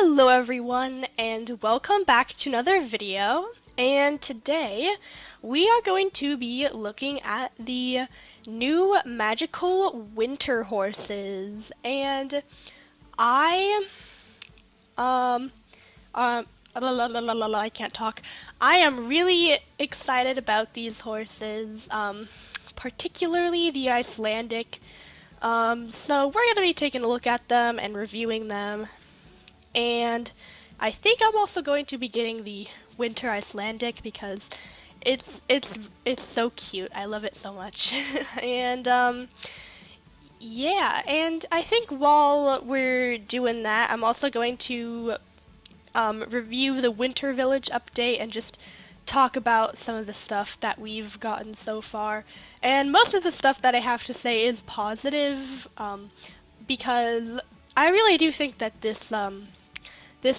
Hello everyone and welcome back to another video, and today we are going to be looking at the new magical winter horses. And I um I can't talk. I am really excited about these horses, particularly the Icelandic. So we're going to be taking a look at them and reviewing them. And I think I'm also going to be getting the winter Icelandic because it's so cute. I love it so much. And yeah, and I think while we're doing that, I'm also going to review the Winter Village update and just talk about some of the stuff that we've gotten so far. And most of the stuff that I have to say is positive, because I really do think that this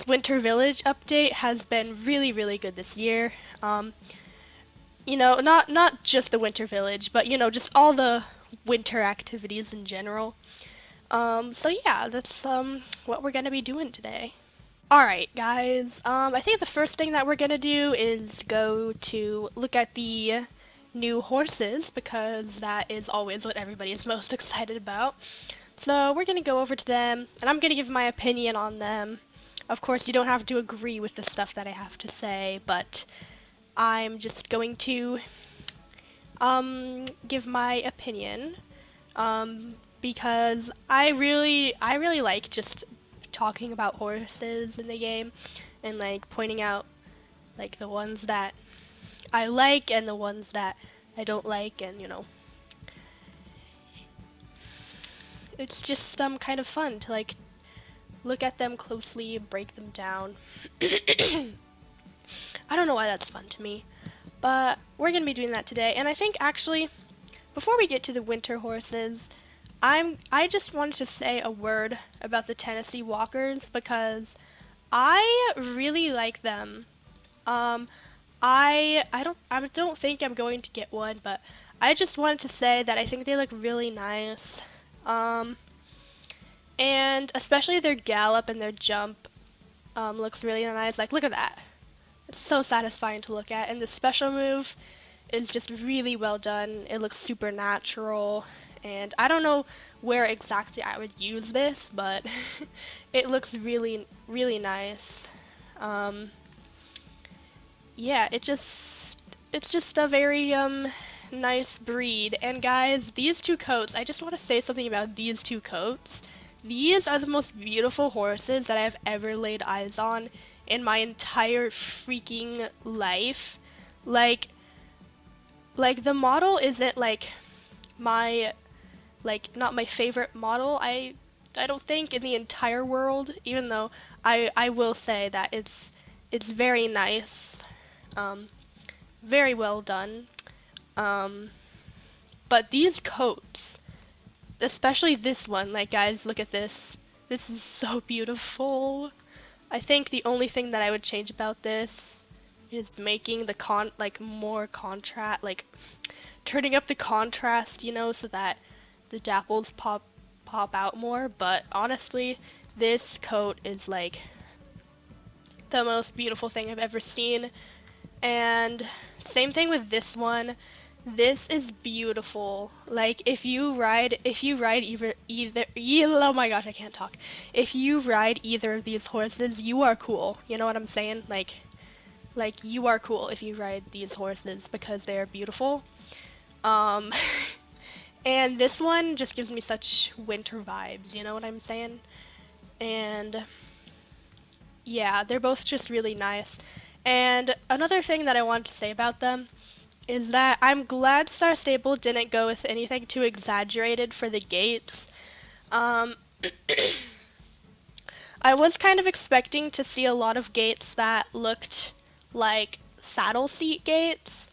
Winter Village update has been really good this year. Not just the Winter Village, but just all the winter activities in general. So yeah, that's what we're gonna be doing today. Alright, guys. I think the first thing that we're gonna do is go to look at the new horses, because that is always what everybody is most excited about. So we're gonna go over to them, and I'm gonna give my opinion on them. Of course, you don't have to agree with the stuff that I have to say, but I'm just going to give my opinion, because I really like just talking about horses in the game and like pointing out like the ones that I like and the ones that I don't like, and it's just kind of fun to like look at them closely, break them down. I don't know why that's fun to me, but we're gonna be doing that today. And I think actually, before we get to the winter horses, I just wanted to say a word about the Tennessee Walkers, because I really like them. I don't think I'm going to get one, but I just wanted to say that I think they look really nice. And especially their gallop and their jump looks really nice. Like, look at that. It's so satisfying to look at. And the special move is just really well done. It looks super natural. And I don't know where exactly I would use this, but it looks really nice. Yeah, it's just a very nice breed. And guys, these two coats, I just want to say something about these two coats. These are the most beautiful horses that I've ever laid eyes on in my entire freaking life. Like the model isn't like my, like, not my favorite model. I don't think in the entire world, even though I will say that it's very nice, very well done. But these coats, especially this one, like, guys, look at this. This is so beautiful. I think the only thing that I would change about this is making the more contrast, like turning up the contrast, so that the dapples pop out more. But honestly, this coat is like the most beautiful thing I've ever seen. And same thing with this one. This is beautiful. Like, if you ride oh my gosh, I can't talk. If you ride either of these horses, you are cool. You know what I'm saying? Like you are cool if you ride these horses, because they are beautiful. Um, and this one just gives me such winter vibes, you know what I'm saying? And yeah, they're both just really nice. And another thing that I want to say about them is that I'm glad Star Stable didn't go with anything too exaggerated for the gates. Um, I was kind of expecting to see a lot of gates that looked like saddle seat gates,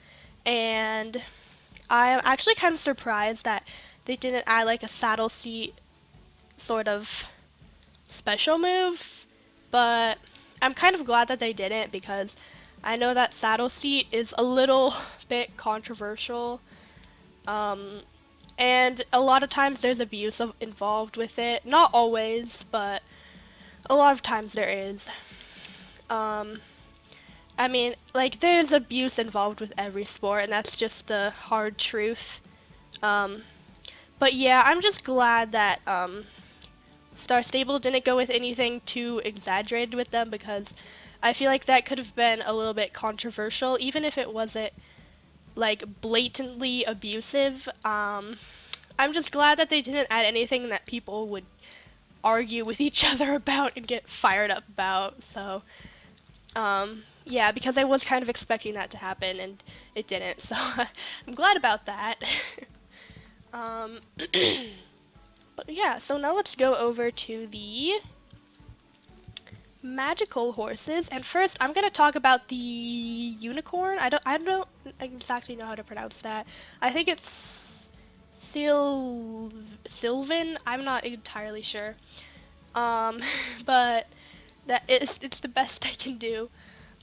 and I'm actually kind of surprised that they didn't add like a saddle seat sort of special move, but I'm kind of glad that they didn't, because I know that saddle seat is a little bit controversial, and a lot of times there's abuse involved with it. Not always, but A lot of times there is. Um, I mean, like, there's abuse involved with every sport, and that's just the hard truth. Um, but yeah, I'm just glad that Star Stable didn't go with anything too exaggerated with them, because I feel like that could have been a little bit controversial, even if it wasn't like blatantly abusive. I'm just glad that they didn't add anything that people would argue with each other about and get fired up about. So, yeah, because I was kind of expecting that to happen and it didn't. So I'm glad about that. um, but yeah, so now let's go over to the magical horses. And first, I'm gonna talk about the unicorn. I don't exactly know how to pronounce that. I think it's Sylvan. I'm not entirely sure. Um, but it's the best I can do.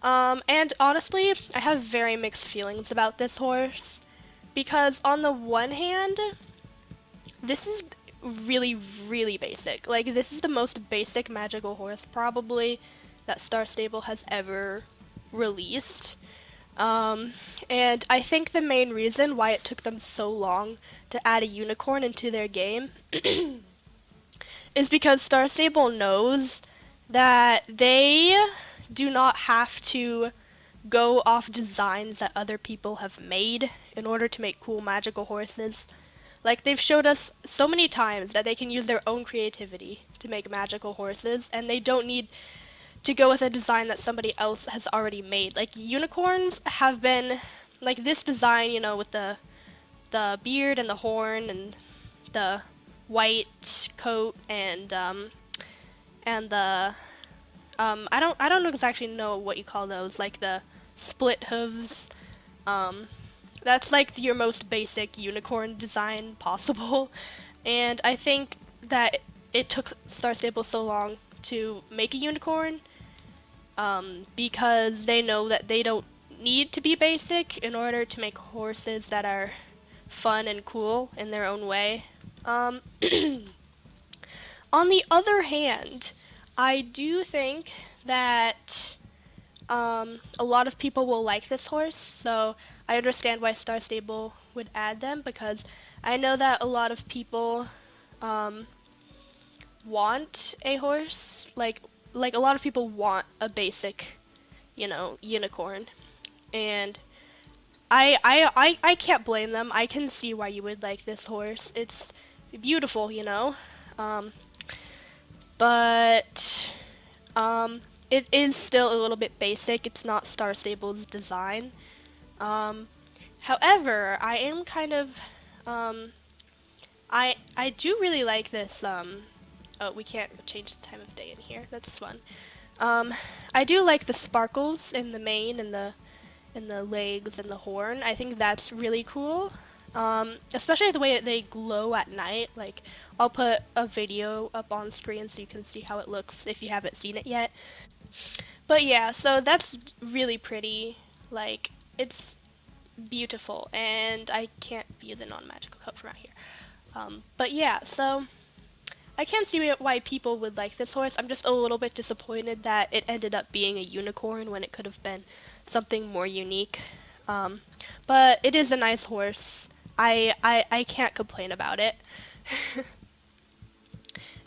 And honestly, I have very mixed feelings about this horse because on the one hand, this is really, really basic. Like, this is the most basic magical horse probably that Star Stable has ever released. And I think the main reason why it took them so long to add a unicorn into their game is because Star Stable knows that they do not have to go off designs that other people have made in order to make cool magical horses. Like, they've showed us so many times that they can use their own creativity to make magical horses, and they don't need to go with a design that somebody else has already made. Like, unicorns have been, like, this design, you know, with the beard and the horn and the white coat and the I don't exactly know what you call those, like the split hooves. That's like your most basic unicorn design possible, and I think that it took Star Stable so long to make a unicorn, because they know that they don't need to be basic in order to make horses that are fun and cool in their own way. Um, on the other hand, I do think that a lot of people will like this horse, so I understand why Star Stable would add them, because I know that a lot of people um, want a horse, like a lot of people want a basic, you know, unicorn, and I can't blame them. I can see why you would like this horse. It's beautiful, you know, um, but it is still a little bit basic. It's not Star Stable's design. Um, however, I am kind of, I do really like this, oh, we can't change the time of day in here. That's fun. I do like the sparkles in the mane and the legs and the horn. I think that's really cool. Especially the way that they glow at night. Like, I'll put a video up on screen so you can see how it looks if you haven't seen it yet. But yeah, so that's really pretty. Like, it's beautiful, and I can't view the non-magical coat from out here. But yeah, so I can see why people would like this horse. I'm just a little bit disappointed that it ended up being a unicorn when it could have been something more unique. But it is a nice horse. I can't complain about it.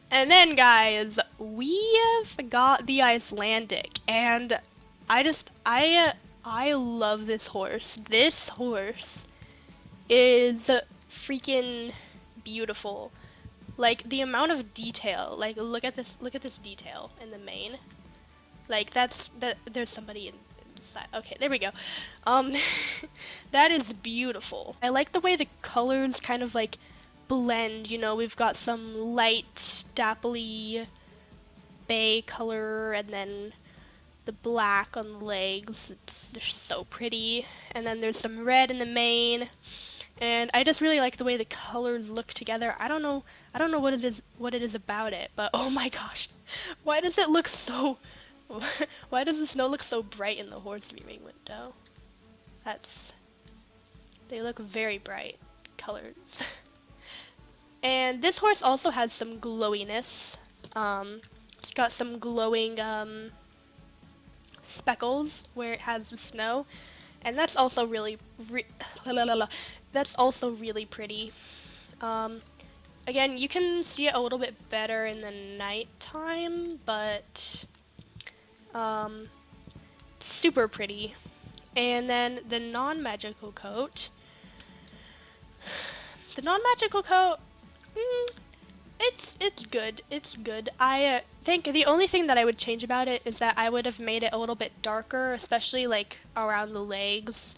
And then, guys, we have got the Icelandic, and I love this horse. This horse is freaking beautiful. Like, the amount of detail. Like, look at this detail in the mane. Like, there's somebody inside. Okay, there we go. That is beautiful. I like the way the colors kind of like blend, you know. We've got some light dappley bay color, and then the black on the legs. They're so pretty. And then there's some red in the mane. And I just really like the way the colors look together. I don't know what it is about it, but oh my gosh. Why does it look so why does the snow look so bright in the horse viewing window? They look very bright colors. And this horse also has some glowiness. It's got some glowing speckles where it has the snow, and that's also really that's also really pretty. Um, Again, you can see it a little bit better in the nighttime, but super pretty. And then the non-magical coat. The non-magical coat, it's good. It's good. I think the only thing that I would change about it is that I would have made it a little bit darker, especially like around the legs.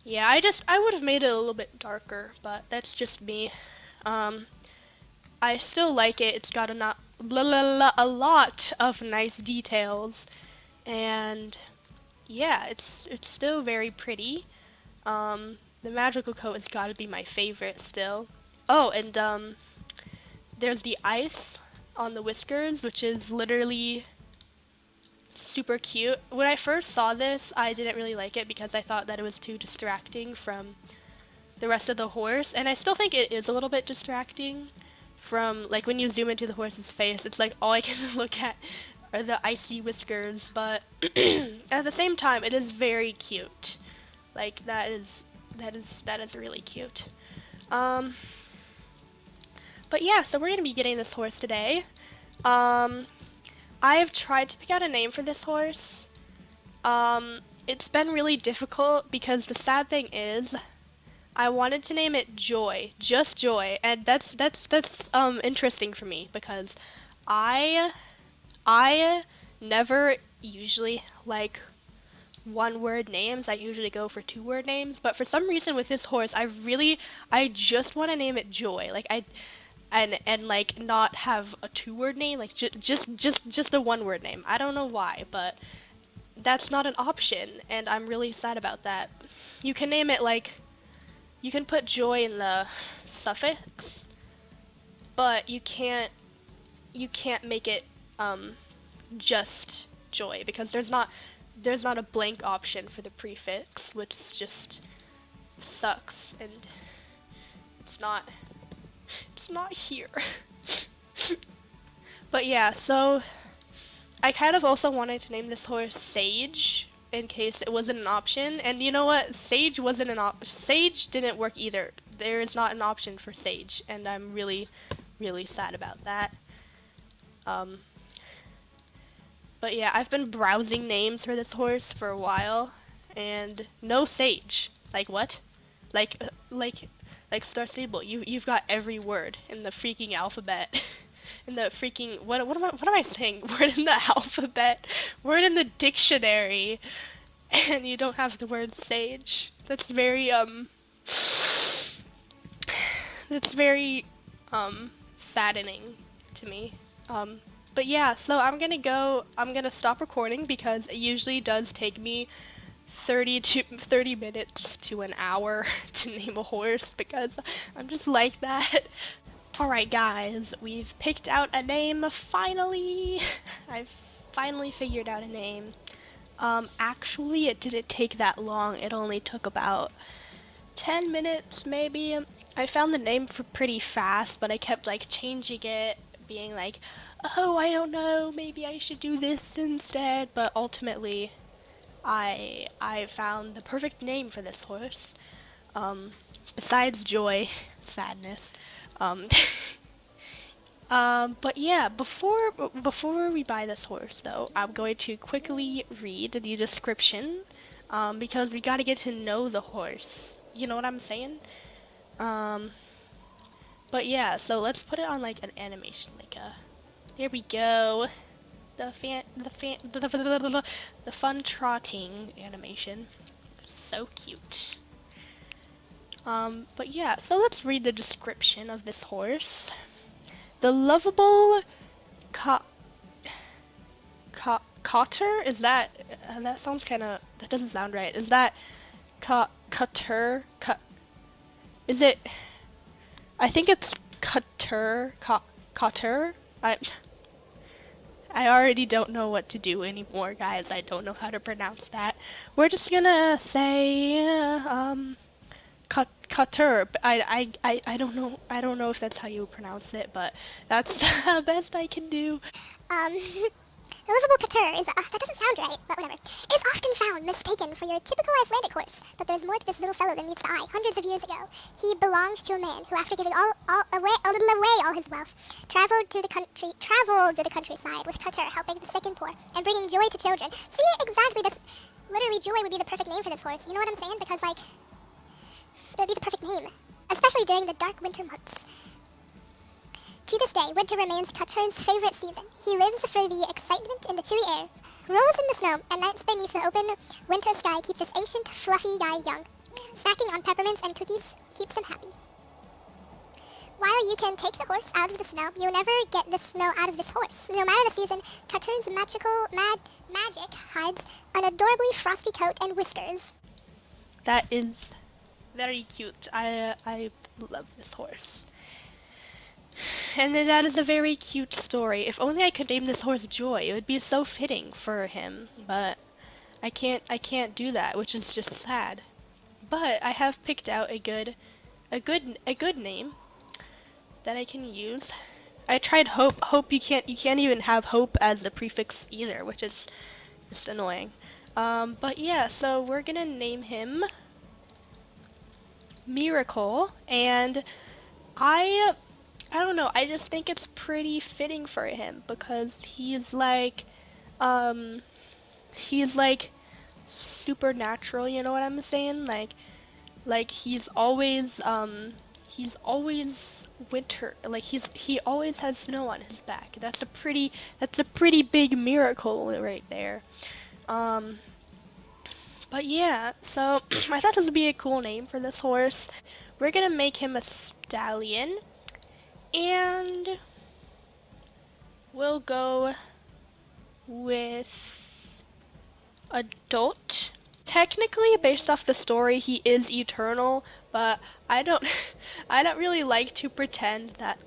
Yeah, I would have made it a little bit darker, but that's just me. I still like it. It's got a lot of nice details, and yeah, it's still very pretty. The magical coat has got to be my favorite still. Oh, and there's the ice on the whiskers, which is literally super cute. When I first saw this, I didn't really like it because I thought that it was too distracting from the rest of the horse, and I still think it is a little bit distracting from, like, when you zoom into the horse's face, it's like all I can look at are the icy whiskers, but at the same time, it is very cute. Like, that is really cute. But yeah, so we're gonna be getting this horse today. I've tried to pick out a name for this horse. It's been really difficult because the sad thing is, I wanted to name it Joy, just Joy, and that's interesting for me because I never usually like one-word names. I usually go for two-word names, but for some reason with this horse, I just want to name it Joy. Like and like not have a two-word name, like just a one-word name. I don't know why, but that's not an option, and I'm really sad about that. You can name it like, you can put Joy in the suffix, but you can't make it just Joy because there's not a blank option for the prefix, which just sucks, and it's not here. But yeah, so I kind of also wanted to name this horse Sage in case it wasn't an option, and you know what? Sage wasn't an Sage didn't work either. There is not an option for Sage, and I'm really sad about that. But yeah, I've been browsing names for this horse for a while, and no Sage. Like what? Like Star Stable, you've got every word in the freaking alphabet. In the freaking what am I saying? Word in the alphabet, word in the dictionary, and you don't have the word sage. That's very saddening to me. But yeah, so I'm gonna stop recording because it usually does take me 30 minutes to an hour to name a horse because I'm just like that. Alright guys, we've picked out a name finally. I've finally figured out a name. Actually it didn't take that long. It only took about 10 minutes maybe. I found the name for pretty fast, but I kept like changing it, being like, oh, I don't know, maybe I should do this instead, but ultimately I found the perfect name for this horse. Besides Joy, sadness. But yeah, before we buy this horse though, I'm going to quickly read the description, because we gotta get to know the horse. You know what I'm saying? But yeah, so let's put it on like an animation, like there we go. The fun trotting animation. So cute. But yeah, so let's read the description of this horse. The lovable Katur? Is that, that sounds kinda, that doesn't sound right. Is that Katur? Is it, I think it's Katur, Katur? I already don't know what to do anymore, guys. I don't know how to pronounce that. We're just gonna say, Katur. I don't know if that's how you pronounce it, but that's the best I can do. The livable Katur is, that doesn't sound right, but whatever, is often found mistaken for your typical Icelandic horse. But there's more to this little fellow than meets the eye. Hundreds of years ago, he belonged to a man who, after giving all his wealth, traveled to the countryside with Katur, helping the sick and poor, and bringing joy to children. See, exactly, this, literally, joy would be the perfect name for this horse. You know what I'm saying? Because, like, it would be the perfect name. Especially during the dark winter months. To this day, winter remains Katur's favorite season. He lives for the excitement in the chilly air, rolls in the snow, and nights beneath the open winter sky keeps this ancient, fluffy guy young. Snacking on peppermints and cookies keeps him happy. While you can take the horse out of the snow, you'll never get the snow out of this horse. No matter the season, Katur's magic hides an adorably frosty coat and whiskers. That is very cute. I love this horse. And that is a very cute story. If only I could name this horse Joy, it would be so fitting for him. But I can't do that, which is just sad. But I have picked out a good name that I can use. I tried Hope. Hope you can't even have Hope as the prefix either, which is just annoying. But yeah, so we're gonna name him Miracle, and I don't know, I just think it's pretty fitting for him because he's like supernatural, you know what I'm saying? Like he's always winter, like he always has snow on his back. That's a pretty big miracle right there. But yeah, so I thought this would be a cool name for this horse. We're gonna make him a stallion, and we'll go with adult. Technically, based off the story, he is eternal, but I don't really like to pretend that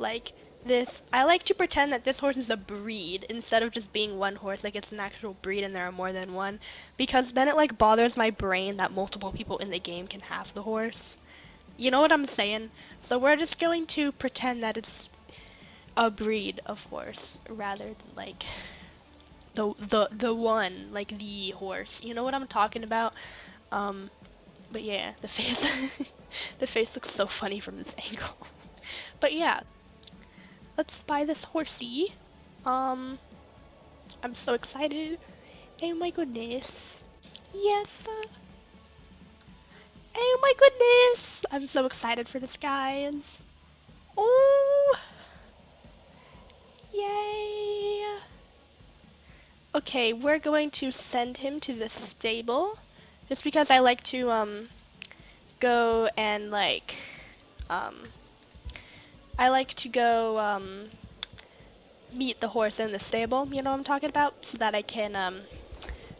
I like to pretend that this horse is a breed instead of just being one horse, like it's an actual breed and there are more than one, because then it bothers my brain that multiple people in the game can have the horse. You know what I'm saying? So we're just going to pretend that it's a breed of horse rather than the one, like the horse. You know what I'm talking about? But yeah, the face the face looks so funny from this angle. But yeah, let's buy this horsey. I'm so excited. Oh my goodness. Yes. Oh my goodness. I'm so excited for this, guys. Oh. Yay. Okay, we're going to send him to the stable just because I like to go and I like to go meet the horse in the stable, you know what I'm talking about, so that I can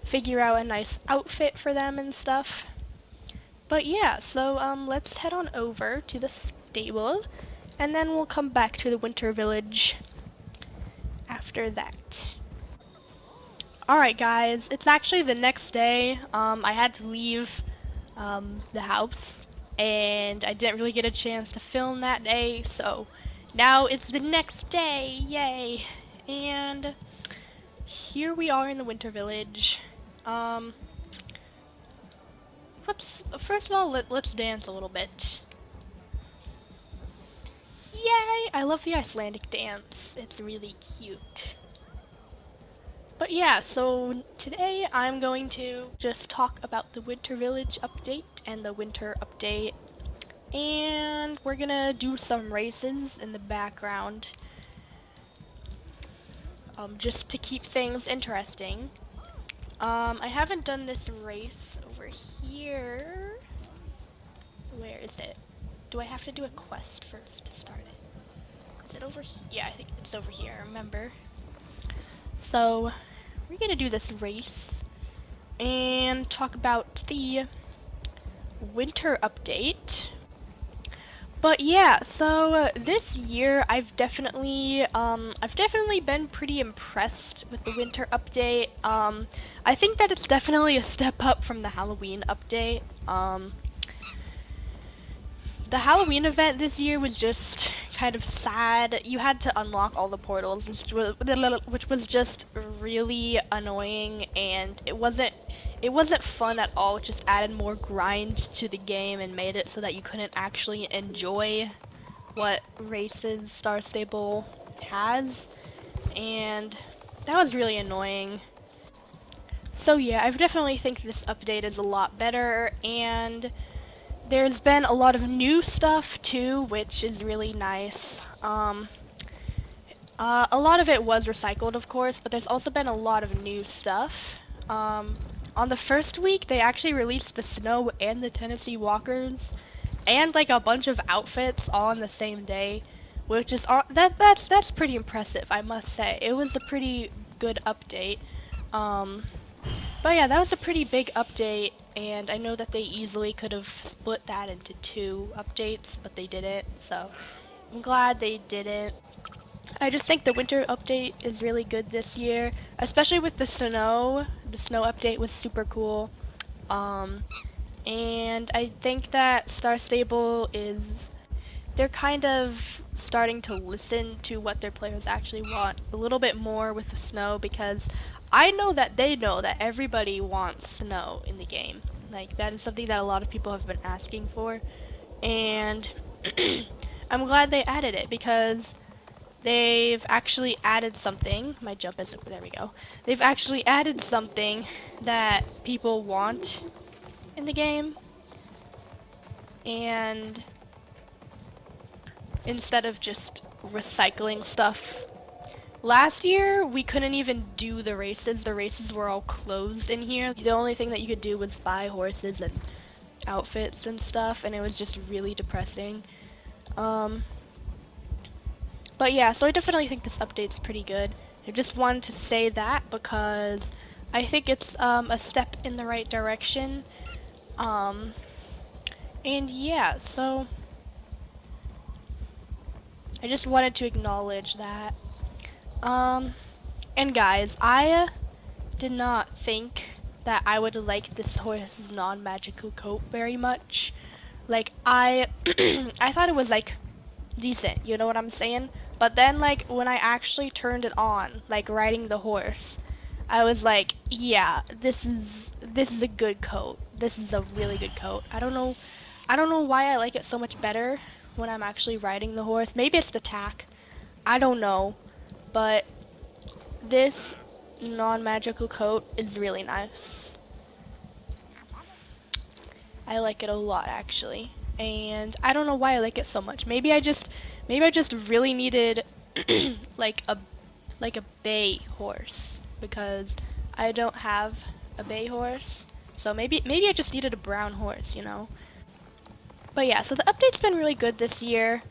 figure out a nice outfit for them and stuff. But yeah, so let's head on over to the stable, and then we'll come back to the winter village after that. Alright guys, it's actually the next day. I had to leave the house, and I didn't really get a chance to film that day, so now it's the next day, yay! And here we are in the winter village. First of all, let's dance a little bit. Yay! I love the Icelandic dance. It's really cute. But yeah, so today I'm going to just talk about the Winter Village update and the winter update. And we're gonna do some races in the background. Just to keep things interesting. I haven't done this race over here. Where is it? Do I have to do a quest first to start it? Is it over here? Yeah, I think it's over here, I remember. So, we're gonna do this race and talk about the winter update. But yeah, so this year I've definitely been pretty impressed with the winter update. I think that it's definitely a step up from the Halloween update. the Halloween event this year was just kind of sad. You had to unlock all the portals, which was just really annoying, and it wasn't fun at all. It just added more grind to the game and made it so that you couldn't actually enjoy what races Star Stable has, and that was really annoying. So yeah, I definitely think this update is a lot better, and there's been a lot of new stuff too, which is really nice. A lot of it was recycled, of course, but there's also been a lot of new stuff. On the first week, they actually released the Snow and the Tennessee Walkers, and like a bunch of outfits all on the same day, which is that's pretty impressive, I must say. It was a pretty good update. But yeah, that was a pretty big update, and I know that they easily could have split that into 2 updates, but they didn't, so I'm glad they didn't. I just think the winter update is really good this year, especially with the snow. The snow update was super cool. And I think that Star Stable they're kind of starting to listen to what their players actually want a little bit more with the snow, because I know that they know that everybody wants snow in the game. Like, that is something that a lot of people have been asking for, and I'm glad they added it, because they've actually added something. My jump isn't, there we go. They've actually added something that people want in the game, and instead of just recycling stuff. Last year, we couldn't even do the races. The races were all closed in here. The only thing that you could do was buy horses and outfits and stuff, and it was just really depressing. But yeah, so I definitely think this update's pretty good. I just wanted to say that because I think it's a step in the right direction. And yeah, so I just wanted to acknowledge that. And guys, I did not think that I would like this horse's non-magical coat very much. Like, I thought it was, like, decent, you know what I'm saying? But then, like, when I actually turned it on, like, riding the horse, I was like, yeah, this is a good coat. This is a really good coat. I don't know why I like it so much better when I'm actually riding the horse. Maybe it's the tack. I don't know. But this non-magical coat is really nice. I like it a lot, actually. And I don't know why I like it so much. Maybe I just really needed like a bay horse, because I don't have a bay horse. So maybe I just needed a brown horse, you know. But yeah, so the update's been really good this year.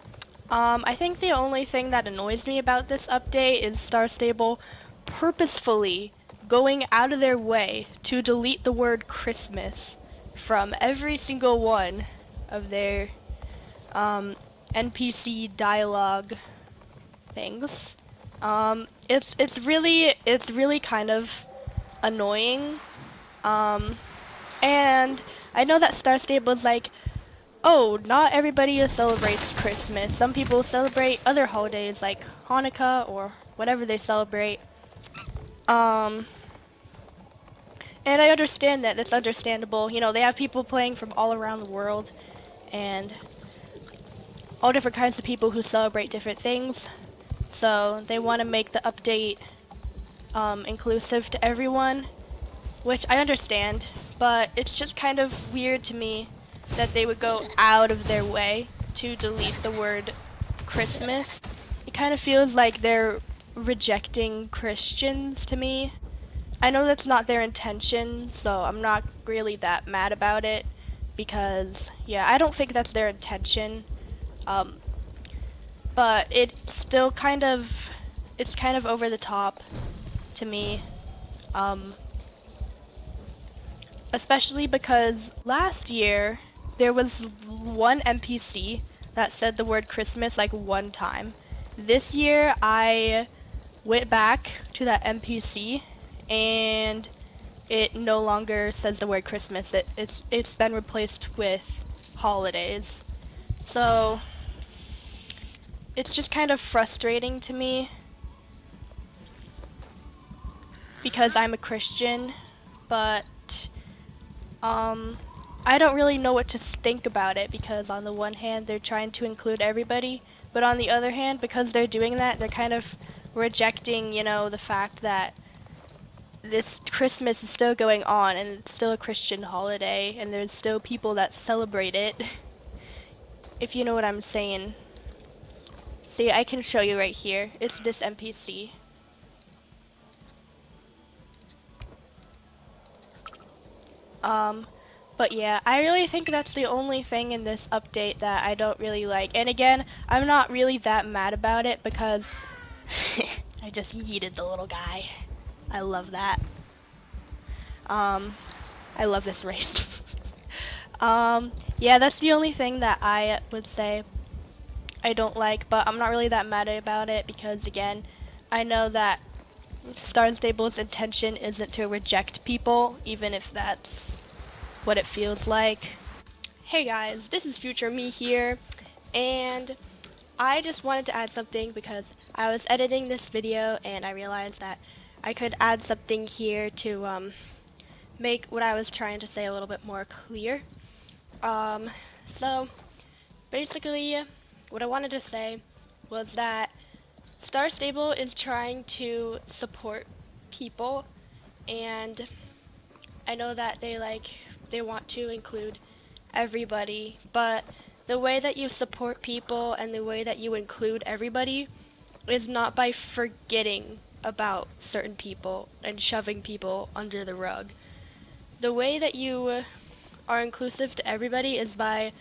I think the only thing that annoys me about this update is Star Stable purposefully going out of their way to delete the word Christmas from every single one of their NPC dialogue things. It's really kind of annoying. And I know that Star Stable is like, oh, not everybody celebrates Christmas. Some people celebrate other holidays like Hanukkah or whatever they celebrate. And I understand that. That's understandable. You know, they have people playing from all around the world, and all different kinds of people who celebrate different things. So they want to make the update inclusive to everyone, which I understand, but it's just kind of weird to me that they would go out of their way to delete the word Christmas. It kind of feels like they're rejecting Christians to me. I know that's not their intention, so I'm not really that mad about it, because, yeah, I don't think that's their intention. But it's still kind of over the top to me. Especially because last year, there was one NPC that said the word Christmas like one time. This year, I went back to that NPC, and it no longer says the word Christmas. It's been replaced with holidays. So it's just kind of frustrating to me because I'm a Christian, but I don't really know what to think about it because on the one hand they're trying to include everybody, but on the other hand, because they're doing that, they're kind of rejecting, the fact that this Christmas is still going on and it's still a Christian holiday and there's still people that celebrate it. If you know what I'm saying. See, I can show you right here. It's this NPC. But yeah, I really think that's the only thing in this update that I don't really like. And again, I'm not really that mad about it because I just yeeted the little guy. I love that. I love this race. Yeah, that's the only thing that I would say I don't like, but I'm not really that mad about it because again, I know that Star Stable's intention isn't to reject people, even if that's what it feels like. Hey guys, this is Future Me here, and I just wanted to add something because I was editing this video and I realized that I could add something here to make what I was trying to say a little bit more clear. So basically, what I wanted to say was that Star Stable is trying to support people, and I know that they want to include everybody, but the way that you support people and the way that you include everybody is not by forgetting about certain people and shoving people under the rug. The way that you are inclusive to everybody is by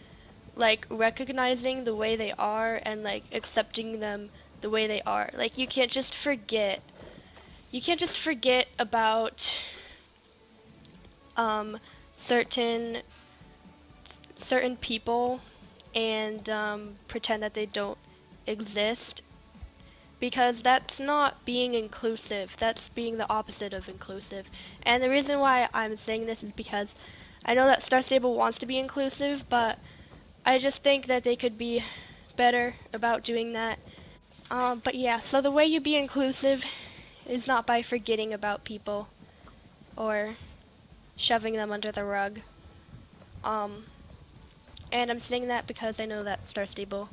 recognizing the way they are and accepting them the way they are. Like you can't just forget about certain people and pretend that they don't exist, because that's not being inclusive. That's being the opposite of inclusive. And the reason why I'm saying this is because I know that Star Stable wants to be inclusive, but I just think that they could be better about doing that. But yeah, so the way you be inclusive is not by forgetting about people or shoving them under the rug. And I'm saying that because I know that Star Stable,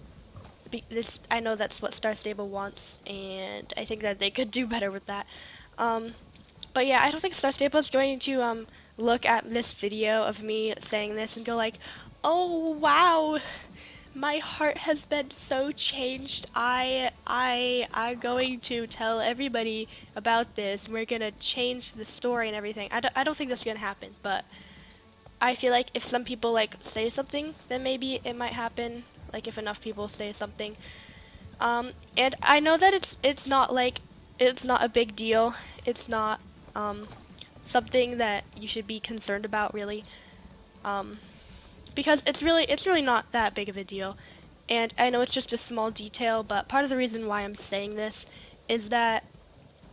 I know that's what Star Stable wants, and I think that they could do better with that. But yeah, I don't think Star Stable is going to look at this video of me saying this and go like, oh wow, my heart has been so changed. I'm going to tell everybody about this. We're gonna change the story and everything. I don't think that's gonna happen, but I feel like if some people say something, then maybe it might happen. Like if enough people say something. And I know that it's not a big deal. It's not something that you should be concerned about really. Because it's really not that big of a deal. And I know it's just a small detail, but part of the reason why I'm saying this is that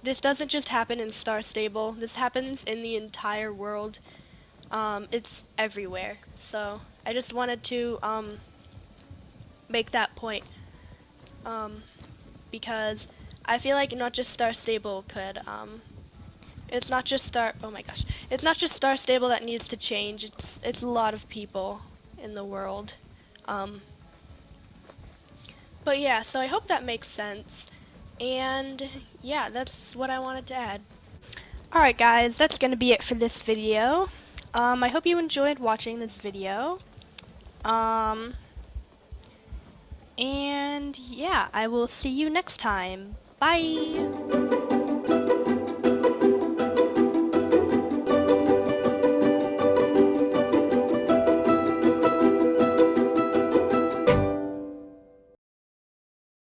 this doesn't just happen in Star Stable. This happens in the entire world. It's everywhere. So I just wanted to make that point, because I feel like not just Star Stable could. It's not just oh my gosh, it's not just Star Stable that needs to change. It's a lot of people in the world. But yeah, so I hope that makes sense. And yeah, that's what I wanted to add. Alright guys, that's gonna be it for this video. I hope you enjoyed watching this video. And yeah, I will see you next time. Bye!